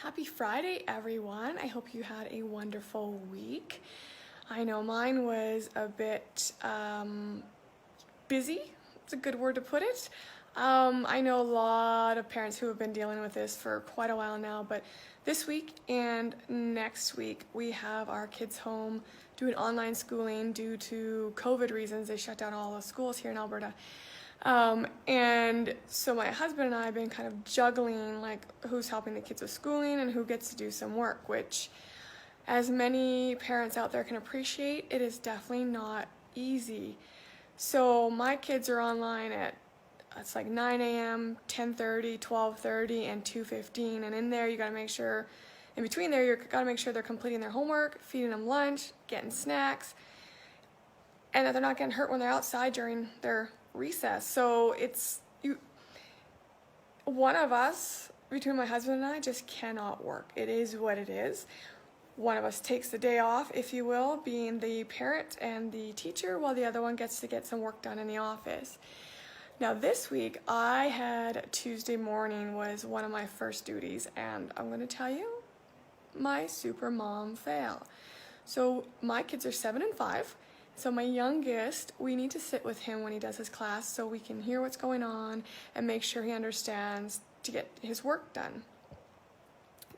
Happy Friday, everyone. I hope you had a wonderful week. I know mine was a bit busy. It's a good word to put it. I know a lot of parents who have been dealing with this for quite a while now, but this week and next week we have our kids home doing online schooling due to COVID reasons. They shut down all the schools here in Alberta. And so my husband and I have been kind of juggling like who's helping the kids with schooling and who gets to do some work, which as many parents out there can appreciate, it is definitely not easy. So my kids are online at it's like 9 a.m., 10:30, 12:30, and 2:15. And in there, you got to make sure, in between there, you got to make sure they're completing their homework, feeding them lunch, getting snacks, and that they're not getting hurt when they're outside during their recess. So one of us, between my husband and I, just cannot work. It is what it is. One of us takes the day off, if you will, being the parent and the teacher, while the other one gets to get some work done in the office. Now this week, I had Tuesday morning was one of my first duties, and I'm going to tell you, my super mom fail. So my kids are 7 and 5. So my youngest, we need to sit with him when he does his class so we can hear what's going on and make sure he understands to get his work done.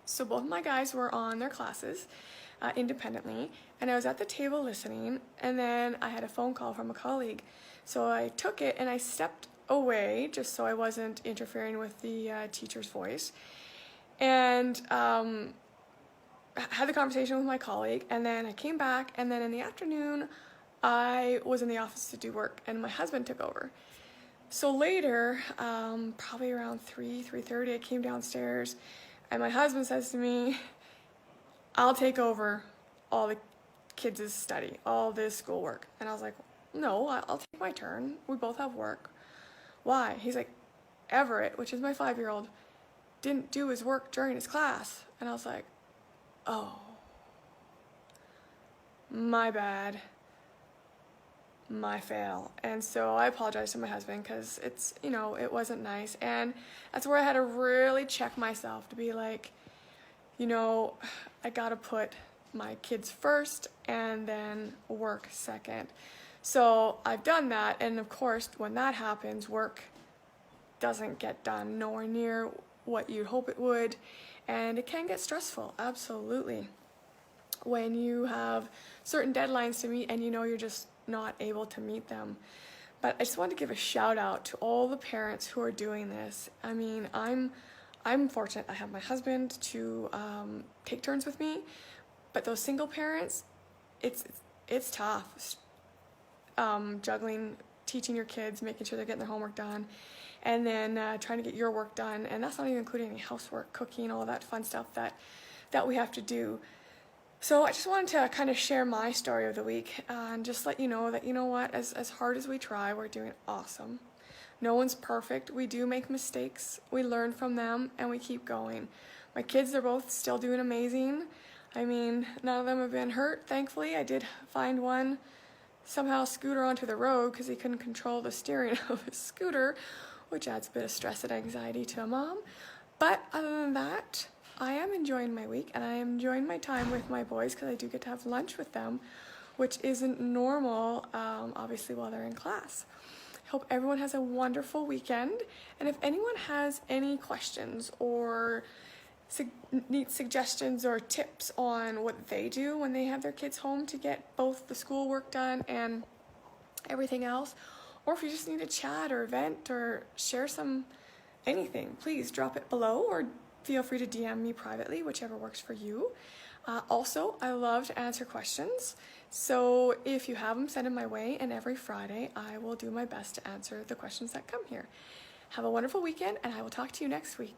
So both my guys were on their classes independently, and I was at the table listening, and then I had a phone call from a colleague. So I took it and I stepped away just so I wasn't interfering with the teacher's voice, and had the conversation with my colleague, and then I came back, and then in the afternoon I was in the office to do work, and my husband took over. So later, probably around 3:30, I came downstairs, and my husband says to me, "I'll take over all the kids' study, all this schoolwork." And I was like, "No, I'll take my turn. We both have work." "Why?" He's like, "Everett," which is my 5-year-old, "didn't do his work during his class." And I was like, "Oh, my bad. My fail." And so I apologized to my husband because it wasn't nice. And that's where I had to really check myself to be like, I gotta put my kids first and then work second. So I've done that. And of course, when that happens, work doesn't get done nowhere near what you'd hope it would. And it can get stressful, absolutely, when you have certain deadlines to meet and you're just not able to meet them. But I just wanted to give a shout out to all the parents who are doing this. I mean, I'm fortunate I have my husband to take turns with me, but those single parents, it's tough. Juggling, teaching your kids, making sure they're getting their homework done, and then trying to get your work done, and that's not even including any housework, cooking, all that fun stuff that we have to do. So I just wanted to kind of share my story of the week and just let you know that, as hard as we try, we're doing awesome. No one's perfect. We do make mistakes. We learn from them and we keep going. My kids are both still doing amazing. I mean, none of them have been hurt, thankfully. I did find one somehow scooter onto the road because he couldn't control the steering of his scooter, which adds a bit of stress and anxiety to a mom. But other than that, I am enjoying my week, and I am enjoying my time with my boys because I do get to have lunch with them, which isn't normal, obviously, while they're in class. I hope everyone has a wonderful weekend, and if anyone has any questions or neat suggestions or tips on what they do when they have their kids home to get both the school work done and everything else, or if you just need to chat or vent or share anything, please drop it below or feel free to DM me privately, whichever works for you. Also, I love to answer questions, so if you have them, send them my way, and every Friday I will do my best to answer the questions that come here. Have a wonderful weekend, and I will talk to you next week.